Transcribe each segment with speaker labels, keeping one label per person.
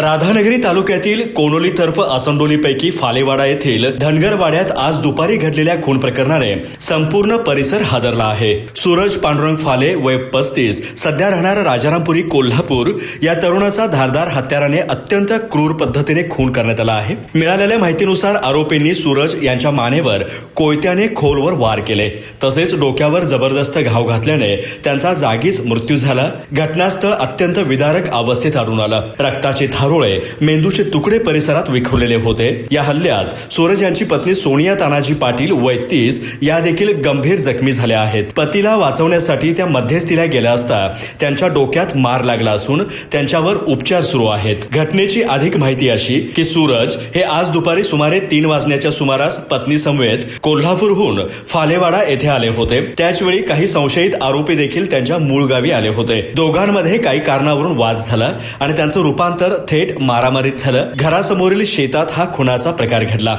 Speaker 1: राधानगरी तालुक्यातील कोनोली तर्फ असंडोलीपैकी फालेवाडा येथील धनगरवाड्यात आज दुपारी घडलेल्या खून प्रकरणाने संपूर्ण परिसर हादरला आहे. सूरज पांडुरंग फाले वय 35 सध्या राहणारा राजारामपुरी कोल्हापूर या तरुणाचा धारदार हत्याराने अत्यंत क्रूर पद्धतीने खून करण्यात आला आहे. मिळालेल्या माहितीनुसार आरोपींनी सूरज यांच्या मानेवर कोयत्याने खोलवर वार केले तसेच डोक्यावर जबरदस्त घाव घातल्याने त्यांचा जागीच मृत्यू झाला. घटनास्थळ अत्यंत विदारक अवस्थेत आढळून आलं. रक्ताचे धारोळे मेंदूचे तुकडे परिसरात विखुरलेले होते. या हल्ल्यात सूरज यांची पत्नी सोनिया तानाजी पाटील वय 30 या देखील गंभीर जखमी झाल्या आहेत. पतीला वाचवण्यासाठी त्या मध्यस्थीला गेल्या असता त्यांच्या डोक्यात मार लागला असून त्यांच्यावर उपचार सुरू आहेत. घटनेची अधिक माहिती अशी की सूरज हे आज दुपारी सुमारे 3 वाजण्याच्या सुमारास पत्नी समवेत कोल्हापूरहून फालेवाडा येथे आले होते. त्याचवेळी काही संशयित आरोपी देखील त्यांच्या मूळ गावी आले होते. दोघांमध्ये काही कारणावरून वाद झाला आणि त्यांचं रूपांतर थेट मारामारीत झालं. घरासमोरील शेतात हा खुनाचा प्रकार घडला.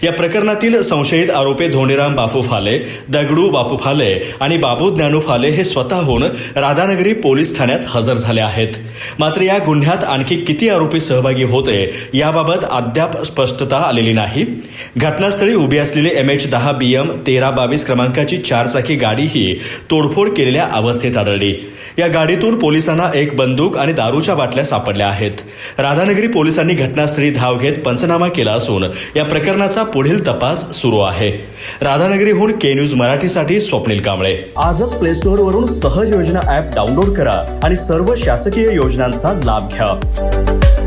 Speaker 1: या प्रकरणातील संशयित आरोपी धोंडीराम बापू फाले, दगडू बापू फाले आणि बाबू ज्ञानू फाले हे स्वतःहून राधानगरी पोलीस ठाण्यात हजर झाले आहेत. मात्र या गुन्ह्यात आणखी किती आरोपी सहभागी होते याबाबत अद्याप स्पष्टता आलेली नाही. घटनास्थळी उभी असलेली MH10 BM 1322 क्रमांकाची 4 चाकी गाडीही तोडफोड केलेल्या अवस्थेत आढळली. या गाडीतून पोलिसांना एक बंदूक आणि दारूच्या बाटल्या सापडल्या आहेत. राधानगरी पोलिसांनी घटनास्थळी धाव घेत पंचनामा केला असून या प्रकरणाचा पुढील तपास सुरू आहे. राधानगरीहून K-न्यूज मराठीसाठी स्वप्नील कांबळे. आजच प्ले स्टोअर वरून सहज योजना ॲप डाउनलोड करा आणि सर्व शासकीय योजनांचा लाभ घ्या.